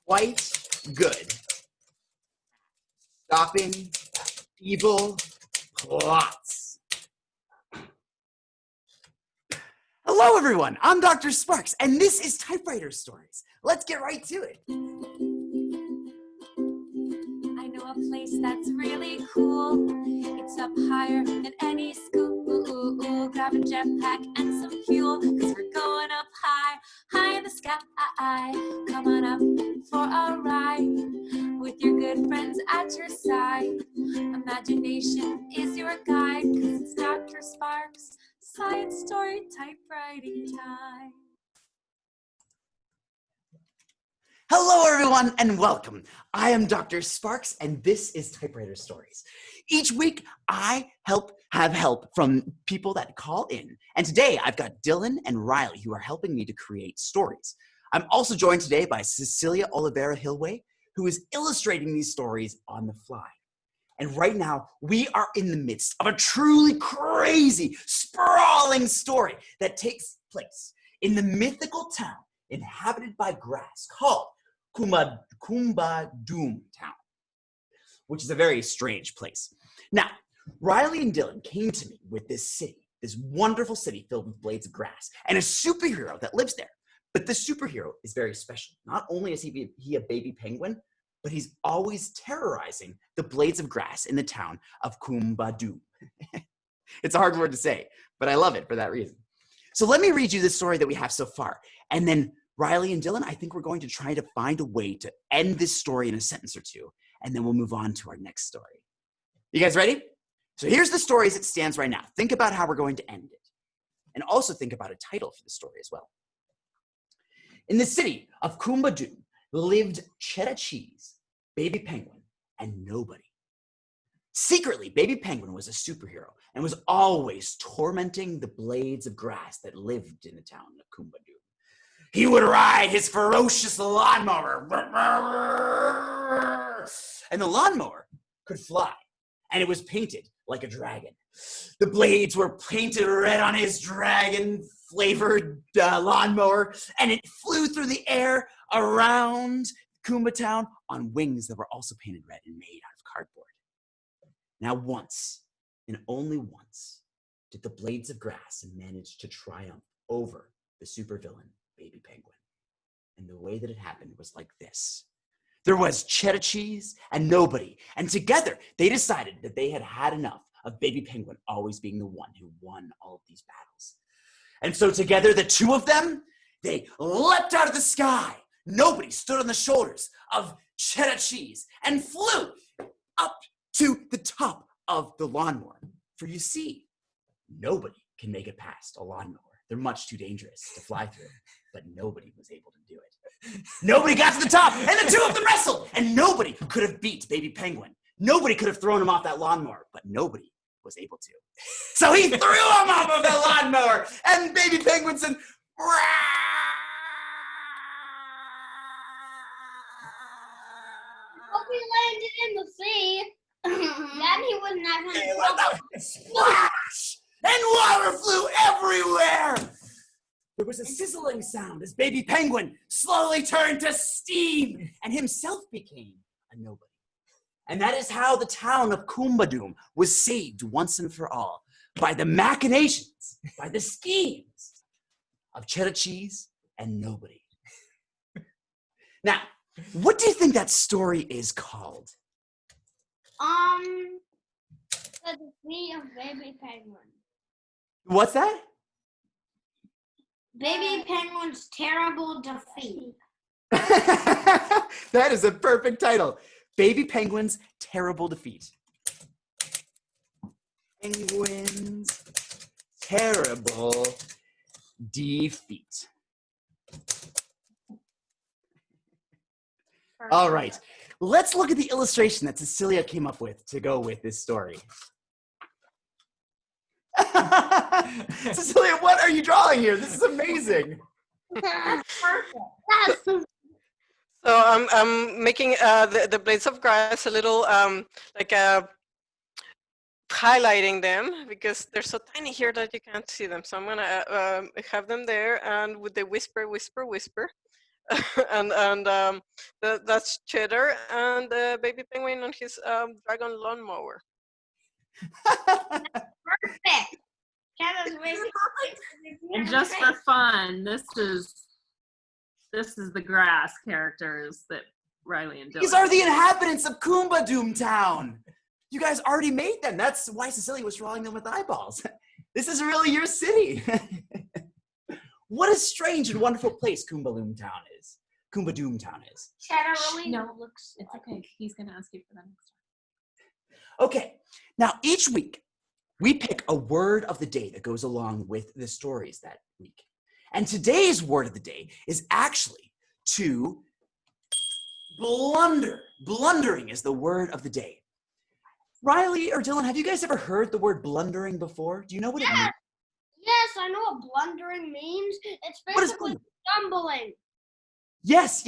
quite good. Stopping evil plots. Hello, everyone. I'm Dr. Sparks, and this is Typewriter Stories. Let's get right to it. I know a place that's really cool. It's up higher than any school. Grab a jetpack and some fuel, 'cause we're going up high, high in the sky. Come on up for a ride with your good friends at your side. Imagination is your guide, 'cause it's Dr. Sparks' Science Story Typewriting Time. Hello, everyone, and welcome. I am Dr. Sparks, and this is Typewriter Stories. Each week, I have help from people that call in. And today, I've got Dylan and Riley who are helping me to create stories. I'm also joined today by Cecilia Olivera-Hillway, who is illustrating these stories on the fly. And right now, we are in the midst of a truly crazy, sprawling story that takes place in the mythical town inhabited by grass called Coombadoom town, which is a very strange place. Now, Riley and Dylan came to me with this city, this wonderful city filled with blades of grass, and a superhero that lives there. But this superhero is very special. Not only is he a baby penguin, but he's always terrorizing the blades of grass in the town of Coombadoom. It's a hard word to say, but I love it for that reason. So let me read you the story that we have so far, and then Riley and Dylan, I think we're going to try to find a way to end this story in a sentence or two, and then we'll move on to our next story. You guys ready? So here's the story as it stands right now. Think about how we're going to end it, and also think about a title for the story as well. In the city of Coombadoom lived Cheddar Cheese, Baby Penguin, and nobody. Secretly, Baby Penguin was a superhero and was always tormenting the blades of grass that lived in the town of Coombadoom. He would ride his ferocious lawnmower, and the lawnmower could fly, and it was painted like a dragon. The blades were painted red on his dragon-flavored lawnmower, and it flew through the air around Coomba Town on wings that were also painted red and made out of cardboard. Now once, and only once, did the blades of grass manage to triumph over the supervillain, Baby Penguin. And the way that it happened was like this. There was Cheddar Cheese and nobody, and together they decided that they had had enough of Baby Penguin always being the one who won all of these battles. And so together, the two of them, they leapt out of the sky. Nobody stood on the shoulders of Cheddar Cheese and flew up to the top of the lawnmower. For you see, nobody can make it past a lawnmower. They're much too dangerous to fly through, but nobody was able to do it. Nobody got to the top, and the two of them wrestled, and nobody could have beat Baby Penguin. Nobody could have thrown him off that lawnmower, but nobody was able to. So he threw him off of the lawnmower, and Baby Penguin said, "Rah!" Hope he landed in the sea. Then he wouldn't have any trouble. Splash! And water flew everywhere! There was a sizzling sound as Baby Penguin slowly turned to steam and himself became a nobody. And that is how the town of Coombadoom was saved once and for all by the machinations, by the schemes of Cheddar Cheese and nobody. Now, what do you think that story is called? The defeat of Baby Penguin. What's that? Baby Penguin's terrible defeat. That is a perfect title. Baby Penguin's Terrible Defeat. Penguin's Terrible Defeat. All right, let's look at the illustration that Cecilia came up with to go with this story. Cecilia, what are you drawing here? This is amazing. Perfect. So I'm making the blades of grass a little highlighting them because they're so tiny here that you can't see them. So I'm gonna have them there, and with the whisper, whisper, whisper, and that's Cheddar and Baby Penguin on his dragon lawnmower. Perfect. Shadow's amazing. And just for fun, this is the grass characters that Riley and Dylan. These are the inhabitants of Coombadoom town. You guys already made them. That's why Cecilia was drawing them with eyeballs. This is really your city. What a strange and wonderful place Coombadoom town is. Coombadoom town is. Shadow really looks. It's okay. He's gonna ask you for that next time. Okay, now each week we pick a word of the day that goes along with the stories that week. And today's word of the day is actually to blunder. Blundering is the word of the day. Riley or Dylan, have you guys ever heard the word blundering before? Do you know what it means? Yes, I know what blundering means. It's What is basically blundering? stumbling. Yes.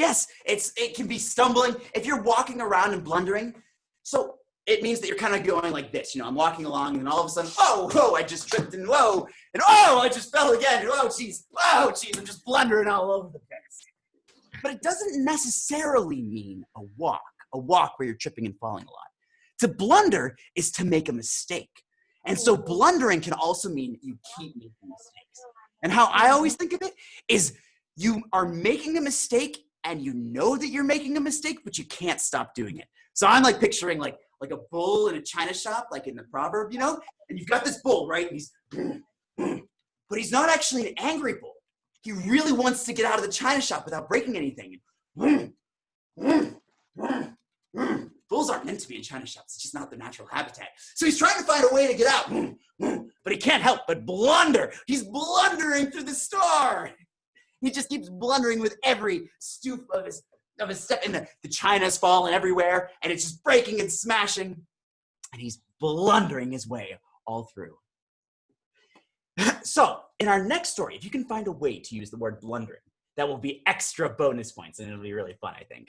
It can be stumbling. If you're walking around and blundering, so it means that you're kind of going like this. You know, I'm walking along and all of a sudden, whoa, I just tripped and whoa, and I just fell again. Oh, geez, I'm just blundering all over the place. But it doesn't necessarily mean a walk where you're tripping and falling a lot. To blunder is to make a mistake. And so blundering can also mean you keep making mistakes. And how I always think of it is you are making a mistake and you know that you're making a mistake, but you can't stop doing it. So I'm like picturing like a bull in a china shop, like in the proverb, you know? And you've got this bull, right? And he's, but he's not actually an angry bull. He really wants to get out of the china shop without breaking anything. Bulls aren't meant to be in china shops. It's just not their natural habitat. So he's trying to find a way to get out, but he can't help but blunder. He's blundering through the store. He just keeps blundering with every stoop of his step, and the china's falling everywhere, and it's just breaking and smashing, and he's blundering his way all through. So, in our next story, if you can find a way to use the word blundering, that will be extra bonus points, and it'll be really fun, I think.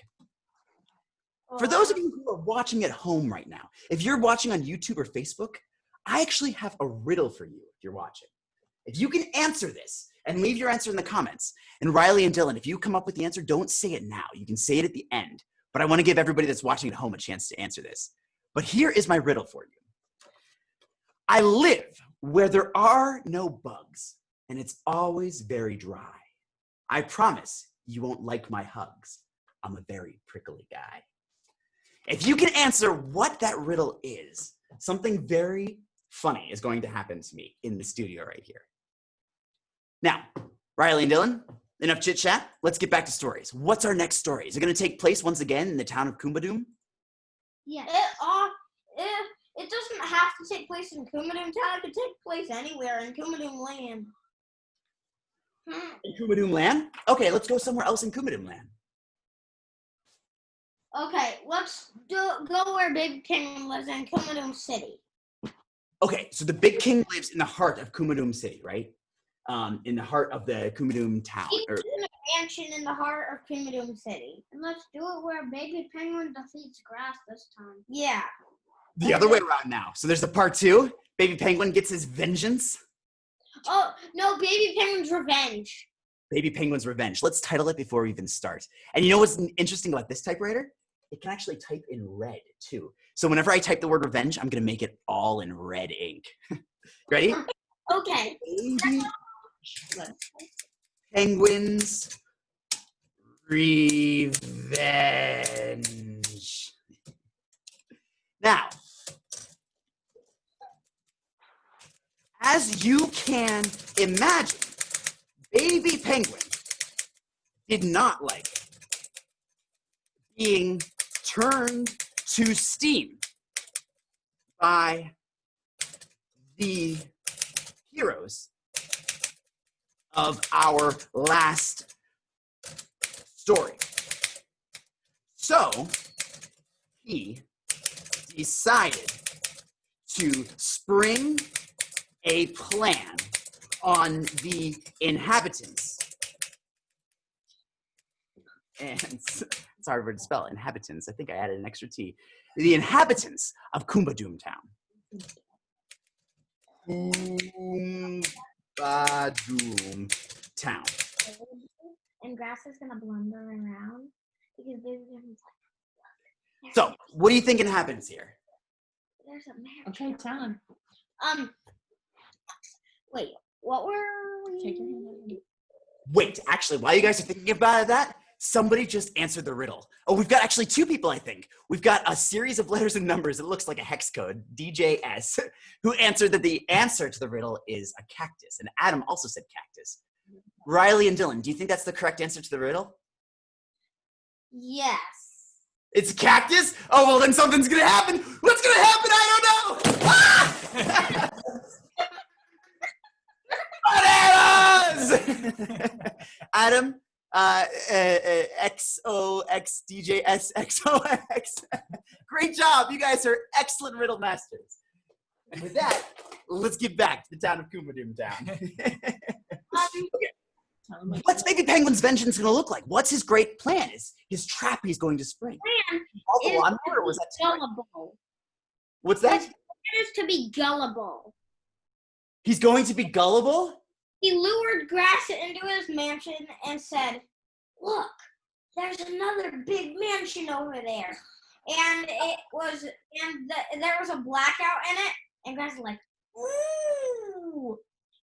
For those of you who are watching at home right now, if you're watching on YouTube or Facebook, I actually have a riddle for you if you're watching. If you can answer this and leave your answer in the comments, and Riley and Dylan, if you come up with the answer, don't say it now. You can say it at the end. But I want to give everybody that's watching at home a chance to answer this. But here is my riddle for you. I live where there are no bugs, and it's always very dry. I promise you won't like my hugs. I'm a very prickly guy. If you can answer what that riddle is, something very funny is going to happen to me in the studio right here. Now, Riley and Dylan, enough chit chat. Let's get back to stories. What's our next story? Is it going to take place once again in the town of Coombadoom? Yeah. It doesn't have to take place in Coombadoom town. It could take place anywhere in Coombadoom land. In Coombadoom land? Okay, let's go somewhere else in Coombadoom land. Okay, let's go where Baby Penguin lives in Coombadoom City. Okay, so the Big King lives in the heart of Coombadoom City, right? In the heart of the Coombadoom town. He's in a mansion in the heart of Coombadoom City. And let's do it where Baby Penguin defeats Grass this time. Yeah. The other way around now. So there's the part 2. Baby Penguin gets his vengeance. Oh, no, Baby Penguin's revenge. Baby Penguin's Revenge. Let's title it before we even start. And you know what's interesting about this typewriter? It can actually type in red, too. So whenever I type the word revenge, I'm going to make it all in red ink. Ready? Okay. Baby Penguin's Revenge. Now, as you can imagine, Baby Penguin did not like being turned to steam by the heroes of our last story. So he decided to spring a plan on the inhabitants. And it's hard word to spell, inhabitants. I think I added an extra T. The inhabitants of Coombadoom town. Coombadoom town. and Grass is gonna blunder around because Baby Penguin's like, So, what do you think happens here? there's a marriage. Okay, tell him. Wait, what were we? Take your hand out. Wait, actually, while you guys are thinking about that, somebody just answered the riddle. Oh, we've got actually 2 people, I think. We've got a series of letters and numbers. It looks like a hex code, DJS, who answered that the answer to the riddle is a cactus. And Adam also said cactus. Riley and Dylan, do you think that's the correct answer to the riddle? Yes. It's a cactus? Oh, well, then something's going to happen. What's going to happen? I don't know. Ah! Bananas! Adam, XOXDJSXOX. Great job. You guys are excellent riddle masters. And with that, let's get back to the town of Coombadoom Town. What's Baby Penguin's vengeance going to look like? What's his great plan? Is his trap he's going to spring? Plan Also, is I'm sure, was that gullible. What's that? His plan is to be gullible. He's going to be gullible? He lured Grass into his mansion and said, "Look, there's another big mansion over there." And there was a blackout in it, and Grass is like, "Ooh."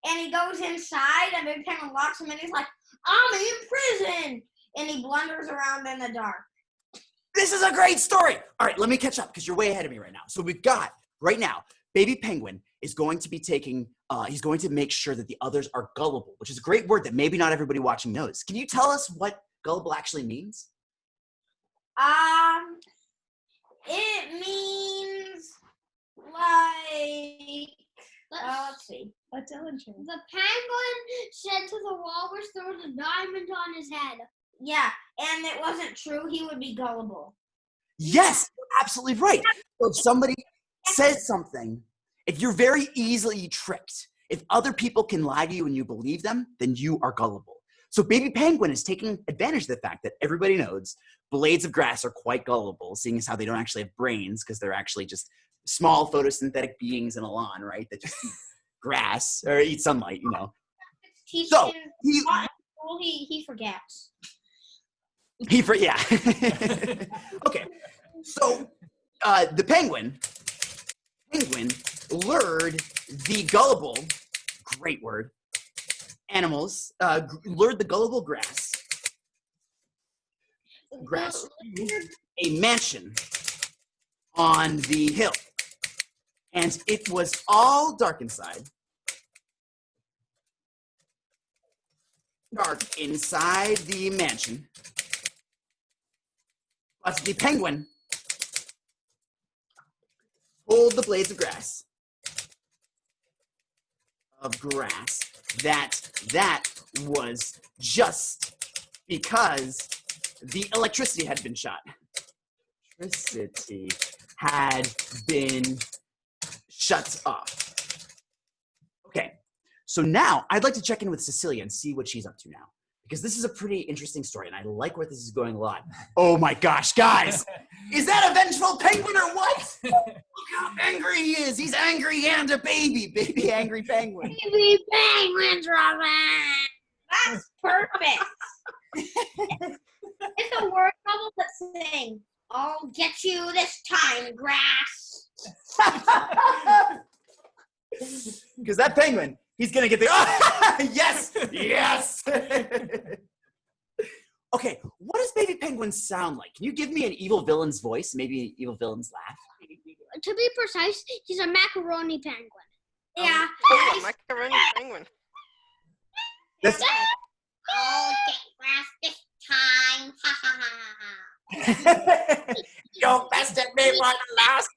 And he goes inside, and Baby Penguin locks him in. He's like, "I'm in prison." And he blunders around in the dark. This is a great story. All right, let me catch up because you're way ahead of me right now. So we've got, right now, Baby Penguin is going to be taking, he's going to make sure that the others are gullible, which is a great word that maybe not everybody watching knows. Can you tell us what gullible actually means? It means like, let's see. Let Dylan show. The penguin said to the walrus there was a diamond on his head. Yeah, and it wasn't true. He would be gullible. Yes, you're absolutely right. So if somebody says something, if you're very easily tricked, if other people can lie to you and you believe them, then you are gullible. So Baby Penguin is taking advantage of the fact that everybody knows blades of grass are quite gullible, seeing as how they don't actually have brains because they're actually just small photosynthetic beings in a lawn, right? That just eat grass or eat sunlight, you know. So he forgets. Yeah. Okay. So the penguin lured the gullible, great word, animals, lured the gullible grass to a mansion on the hill. And it was all dark inside. Dark inside the mansion. But the penguin pulled the blades of grass. That was just because the electricity had been shot. Electricity had been shut off. Okay, so now I'd like to check in with Cecilia and see what she's up to now. Because this is a pretty interesting story, and I like where this is going a lot. Oh my gosh, guys! Is that a vengeful penguin or what? Look how angry he is! He's angry and a baby! Baby angry penguin. Baby penguins, Robin! That's perfect! It's a word bubble that's saying, "I'll get you this time, grass." Because that penguin, he's gonna get the, oh, yes, yes. Okay, what does Baby Penguin sound like? Can you give me an evil villain's voice? Maybe an evil villain's laugh? To be precise, he's a macaroni penguin. Yeah. Oh, macaroni penguin. That's, I'll get grass this time. Ha ha ha ha. you bested me for the last.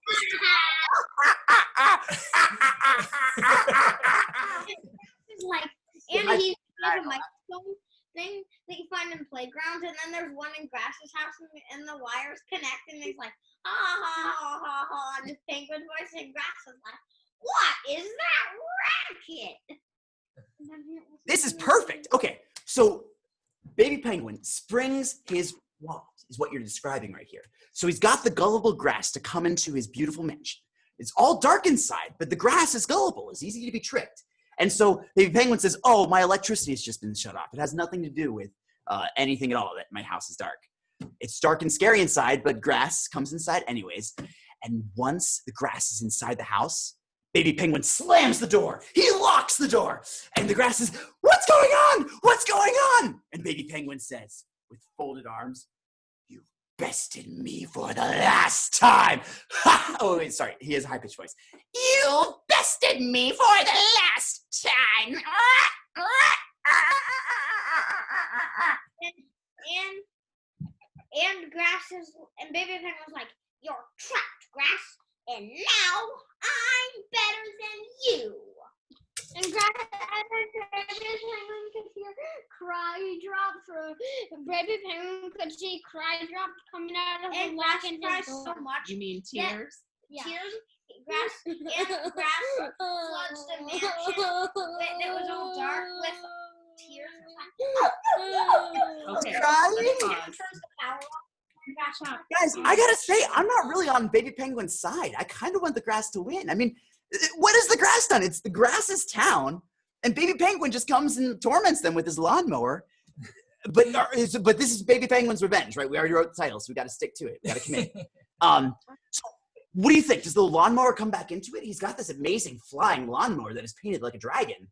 It's like, and he's like a microphone thing that you find in playgrounds, and then there's one in Grass's house, and the wires connect, and he's like, ha ha ha ha ha, and this penguin voice, and Grass is like, what is that racket? This is perfect. Okay, so Baby Penguin springs his wallet, is what you're describing right here. So he's got the gullible grass to come into his beautiful mansion. It's all dark inside, but the grass is gullible. It's easy to be tricked. And so Baby Penguin says, oh, my electricity has just been shut off. It has nothing to do with anything at all that my house is dark. It's dark and scary inside, but grass comes inside anyways. And once the grass is inside the house, Baby Penguin slams the door. He locks the door. And the grass says, "What's going on? What's going on?" And Baby Penguin says, with folded arms, "You bested me for the last time." Oh, wait, sorry. He has a high-pitched voice. "You bested me for the last time." And Baby Penguin was like, "You're trapped, Grass, and now I'm better than you." And Baby Penguin could hear cry drops Baby Penguin could see cry drops coming out of the lock and cries so much. You mean tears? Yeah. Tears. Grass floods the mansion. It was all dark with tears. Okay. Turns the power off. Guys, I gotta say, I'm not really on Baby Penguin's side. I kind of want the grass to win. I mean, what has the grass done? It's the grass's town, and Baby Penguin just comes and torments them with his lawnmower. But this is Baby Penguin's revenge, right? We already wrote the title, so we got to stick to it. We got to commit. So what do you think? Does the lawnmower come back into it? He's got this amazing flying lawnmower that is painted like a dragon.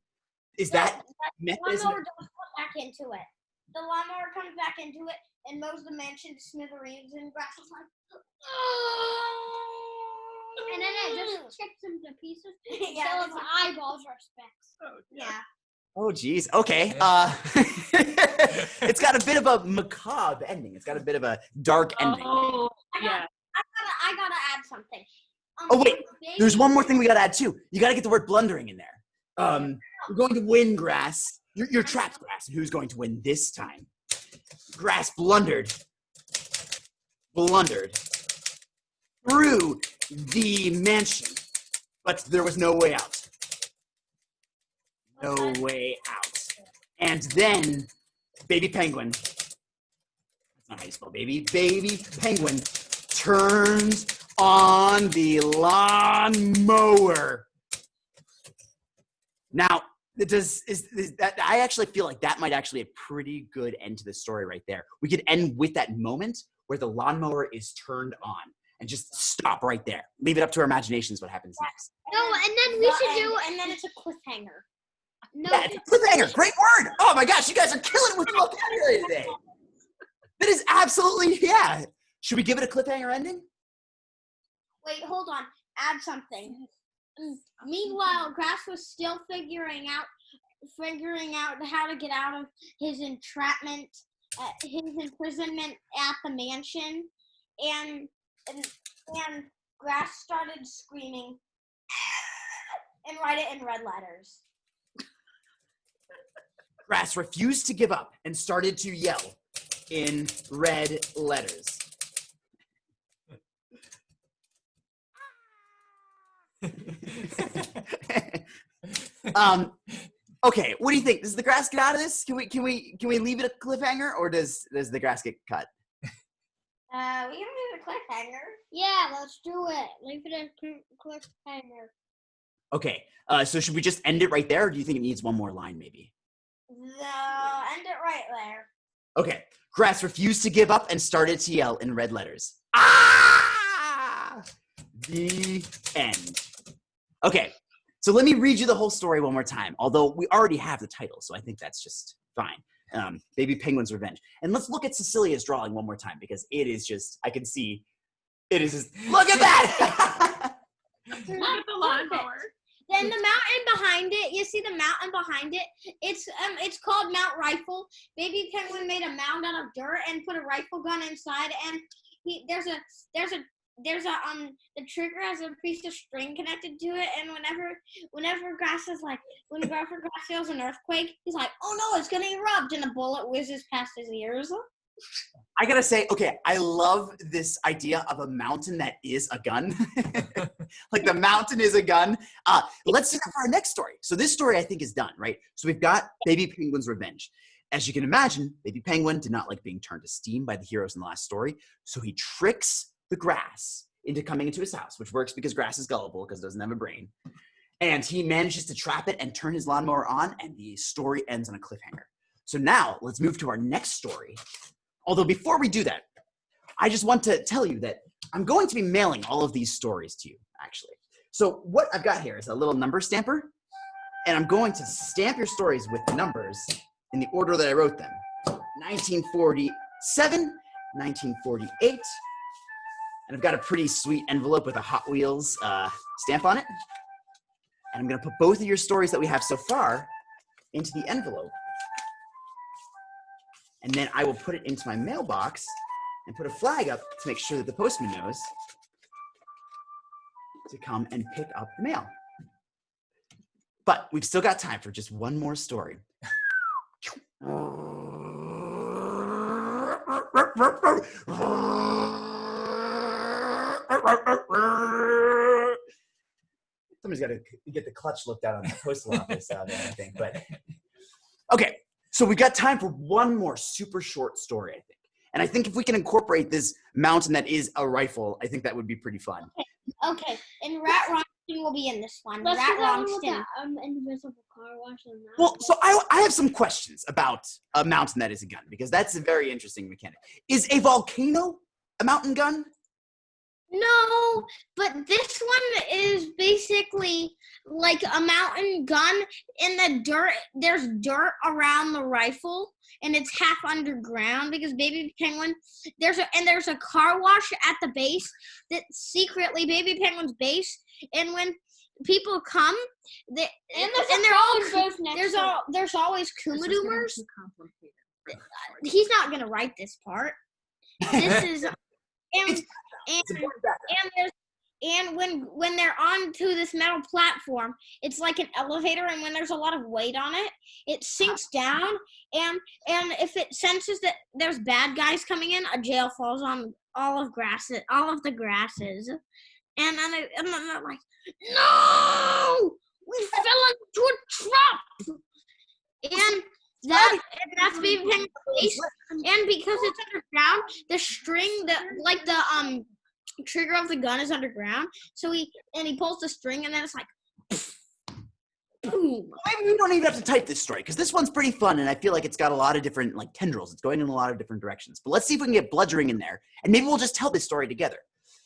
Is that the lawnmower does come back into it? The lawnmower comes back into it and mows the mansion to smithereens, and Grass is like, "Oh!" And then it just chips him to pieces until his eyeballs are specks. Oh, Yeah. Oh, geez. Okay. It's got a bit of a macabre ending. It's got a bit of a dark ending. Oh, yeah. I gotta add something. Oh, wait. There's one more thing we got to add, too. You got to get the word blundering in there. We're going to win, Grass. You're trapped, Grass. Who's going to win this time? Grass blundered through the mansion, but there was no way out. No way out. And then Baby Penguin, that's not how you spell baby, Baby Penguin turns on the lawnmower. Now, I actually feel like that might actually be a pretty good end to the story right there. We could end with that moment where the lawnmower is turned on and just stop right there. Leave it up to our imaginations what happens next. No, and then we should do, and then it's a cliffhanger. No, yeah, it's a cliffhanger. Great word. Oh my gosh, you guys are killing it with the vocabulary today. That is absolutely, yeah. Should we give it a cliffhanger ending? Wait, hold on. Add something. Meanwhile, Grass was still figuring out how to get out of his entrapment, his imprisonment at the mansion, and Grass started screaming and write it in red letters. Grass refused to give up and started to yell in red letters. Okay, what do you think? Does the grass get out of this? Can we leave it a cliffhanger, or does the grass get cut? We can leave it a cliffhanger. Yeah, let's do it. Leave it a cliffhanger. Okay, so should we just end it right there, or do you think it needs one more line, maybe? No, end it right there. Okay, Grass refused to give up and started to yell in red letters. Ah! The end. Okay, so let me read you the whole story one more time, although we already have the title, so I think that's just fine. Baby Penguin's Revenge. And let's look at Cecilia's drawing one more time, because it is just, I can see, it is just, look at that! Look at the lawnmower. Then the mountain behind it, you see the mountain behind it? It's called Mount Rifle. Baby Penguin made a mound out of dirt and put a rifle gun inside, and the trigger has a piece of string connected to it, and whenever Grass feels an earthquake, he's like, "Oh no, it's gonna erupt," and a bullet whizzes past his ears. I gotta say, okay, I love this idea of a mountain that is a gun. Like the mountain is a gun. Let's do that for our next story. So this story I think is done, right? So we've got Baby Penguin's Revenge. As you can imagine, Baby Penguin did not like being turned to steam by the heroes in the last story, so he tricks the grass into coming into his house, which works because grass is gullible because it doesn't have a brain. And he manages to trap it and turn his lawnmower on, and the story ends on a cliffhanger. So now let's move to our next story. Although before we do that, I just want to tell you that I'm going to be mailing all of these stories to you, actually. So what I've got here is a little number stamper, and I'm going to stamp your stories with the numbers in the order that I wrote them. 1947, 1948, and I've got a pretty sweet envelope with a Hot Wheels stamp on it. And I'm going to put both of your stories that we have so far into the envelope. And then I will put it into my mailbox and put a flag up to make sure that the postman knows to come and pick up the mail. But we've still got time for just one more story. Somebody's got to get the clutch looked out on the postal office there, I think. But okay, so we've got time for one more super short story, I think. And I think if we can incorporate this mountain that is a rifle, I think that would be pretty fun. Okay. And Rat Rongston will be in this one. Let's Rat do that one with Rongston. that, invisible car wash and that. Well, so I have some questions about a mountain that is a gun, because that's a very interesting mechanic. Is a volcano a mountain gun? No, but this one is basically like a mountain gun in the dirt. There's dirt around the rifle, and it's half underground because Baby Penguin. There's a car wash at the base that's secretly Baby Penguin's base. And when people come, there's always Coombadoomers. He's not gonna write this part. This is. And when they're onto this metal platform, it's like an elevator, and when there's a lot of weight on it, it sinks down, and if it senses that there's bad guys coming in, a jail falls on all of the grasses, and then they're like, no, we fell into a trap, and that's Baby Penguin's face. And because it's underground, the string, the trigger of the gun is underground. So he pulls the string, and then it's like, boom. Maybe we don't even have to type this story, because this one's pretty fun, and I feel like it's got a lot of different tendrils. It's going in a lot of different directions. But let's see if we can get bludgeoning in there, and maybe we'll just tell this story together.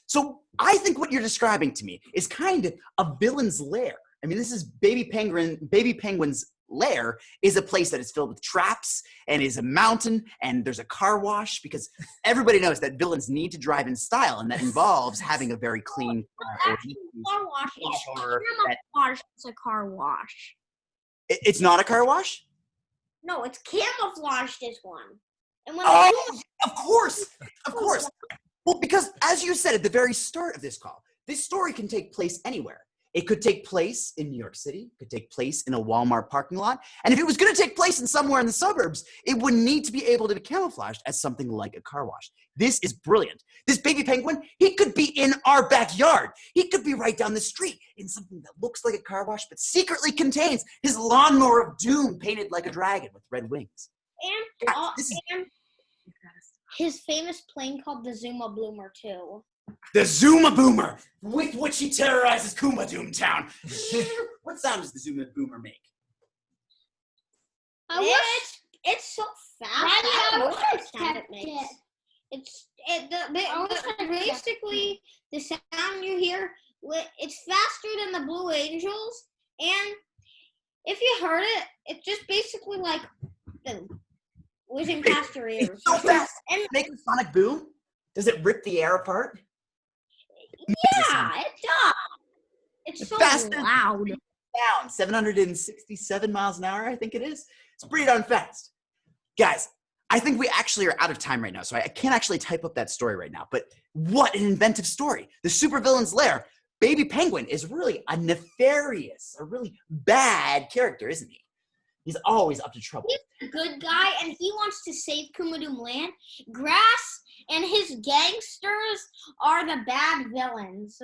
So I think what you're describing to me is kind of a villain's lair. I mean, this is Baby Penguin's lair is a place that is filled with traps and is a mountain, and there's a car wash, because everybody knows that villains need to drive in style, and that involves having a very clean car. Car wash. It's a car wash. It's not a car wash? No, it's camouflaged as one. And when of course. Well, because as you said at the very start of this call, this story can take place anywhere. It could take place in New York City, it could take place in a Walmart parking lot, and if it was going to take place in somewhere in the suburbs, it would need to be able to be camouflaged as something like a car wash. This is brilliant. This Baby Penguin, he could be in our backyard. He could be right down the street in something that looks like a car wash, but secretly contains his lawnmower of doom painted like a dragon with red wings. And his famous plane called the Zuma Bloomer, too. The Zuma Boomer, with which he terrorizes Coombadoom town. What sound does the Zuma Boomer make? It's so fast. Right, I don't know I what sound it makes. Basically the sound you hear. It's faster than the Blue Angels, and if you heard it, it's just basically like boom, whizzing past your ears. It's so fast. And make a sonic boom. Does it rip the air apart? Yeah, it does. It's so faster loud. Down 767 miles an hour, I think it is. It's pretty darn fast. Guys, I think we actually are out of time right now, so I can't actually type up that story right now. But what an inventive story. The supervillain's lair. Baby Penguin is really a nefarious, a really bad character, isn't he? He's always up to trouble. He's a good guy, and he wants to save Coombadoom land. Grass and his gangsters are the bad villains.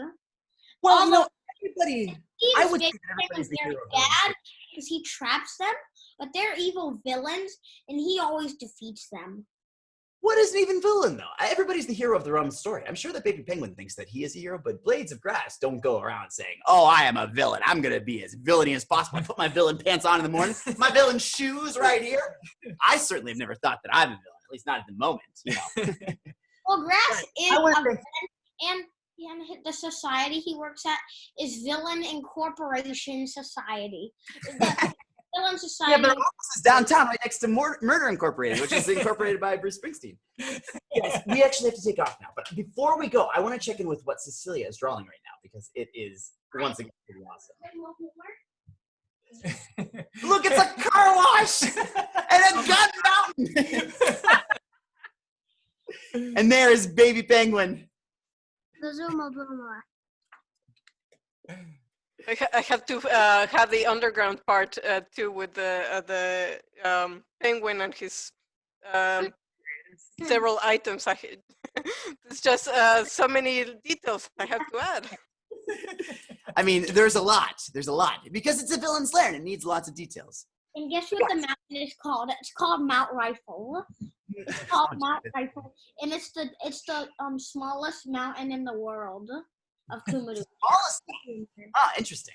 Well, everybody. I would say think that everybody's the they're hero. bad because he traps them, but they're evil villains, and he always defeats them. What is an even villain, though? Everybody's the hero of their own story. I'm sure that Baby Penguin thinks that he is a hero, but Blades of Grass don't go around saying, oh, I am a villain. I'm going to be as villainy as possible. I put my villain pants on in the morning, my villain shoes right here. I certainly have never thought that I'm a villain, at least not at the moment, you know. Well, Grass is I a wanna villain, and the society he works at is Villain Incorporation Society. The Villain Yeah, Society. but our office is downtown right next to Murder Incorporated, which is incorporated by Bruce Springsteen. Yes, we actually have to take off now. But before we go, I want to check in with what Cecilia is drawing right now because it is, once again, pretty awesome. Look, it's a car wash and a gun mountain. And there is Baby Penguin. The Zuma Boomer. I have to have the underground part too, with the penguin and his several items. It's just so many details I have to add. I mean, there's a lot. There's a lot because it's a villain's lair and it needs lots of details. And guess what the mountain is called? It's called Mount Rifle. It's called Mount Rifle, and it's the smallest mountain in the world of Coombadoom. Interesting.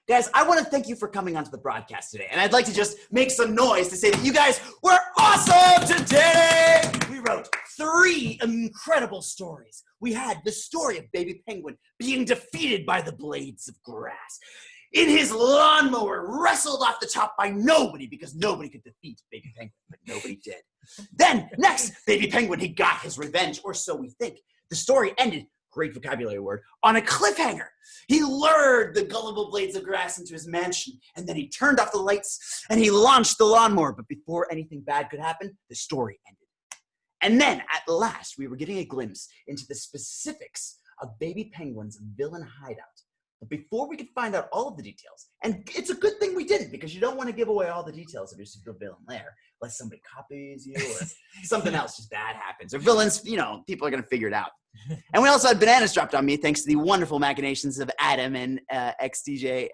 Guys, I want to thank you for coming onto the broadcast today. And I'd like to just make some noise to say that you guys were awesome today. We wrote 3 incredible stories. We had the story of Baby Penguin being defeated by the Blades of Grass. In his lawnmower, wrestled off the top by nobody because nobody could defeat Baby Penguin, but nobody did. Then, next, Baby Penguin, he got his revenge, or so we think. The story ended, great vocabulary word, on a cliffhanger. He lured the gullible Blades of Grass into his mansion, and then he turned off the lights, and he launched the lawnmower. But before anything bad could happen, the story ended. And then, at last, we were getting a glimpse into the specifics of Baby Penguin's villain hideout. But before we could find out all of the details, and it's a good thing we didn't, because you don't want to give away all the details of your secret villain lair, unless somebody copies you or something else just bad happens. Or villains, you know, people are going to figure it out. And we also had bananas dropped on me thanks to the wonderful machinations of Adam and XDJSX.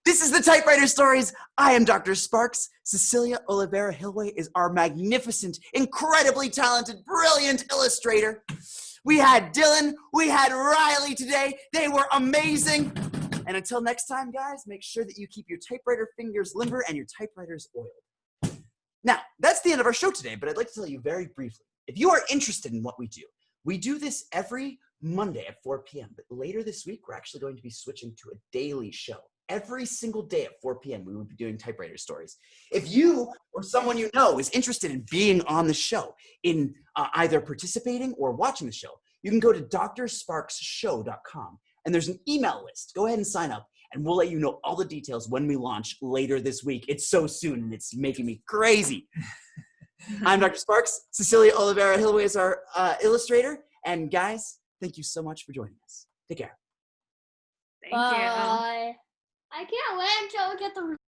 This is the Typewriter Stories. I am Dr. Sparks. Cecilia Olivera-Hillway is our magnificent, incredibly talented, brilliant illustrator. We had Dylan, we had Riley today. They were amazing. And until next time, guys, make sure that you keep your typewriter fingers limber and your typewriters oiled. Now, that's the end of our show today, but I'd like to tell you very briefly, if you are interested in what we do this every Monday at 4 p.m., but later this week, we're actually going to be switching to a daily show. Every single day at 4 p.m., we will be doing Typewriter Stories. If you or someone you know is interested in being on the show, in either participating or watching the show, you can go to drsparksshow.com, and there's an email list. Go ahead and sign up, and we'll let you know all the details when we launch later this week. It's so soon, and it's making me crazy. I'm Dr. Sparks. Cecilia Olivera-Hillway is our illustrator. And guys, thank you so much for joining us. Take care. Thank you. I can't wait until we get the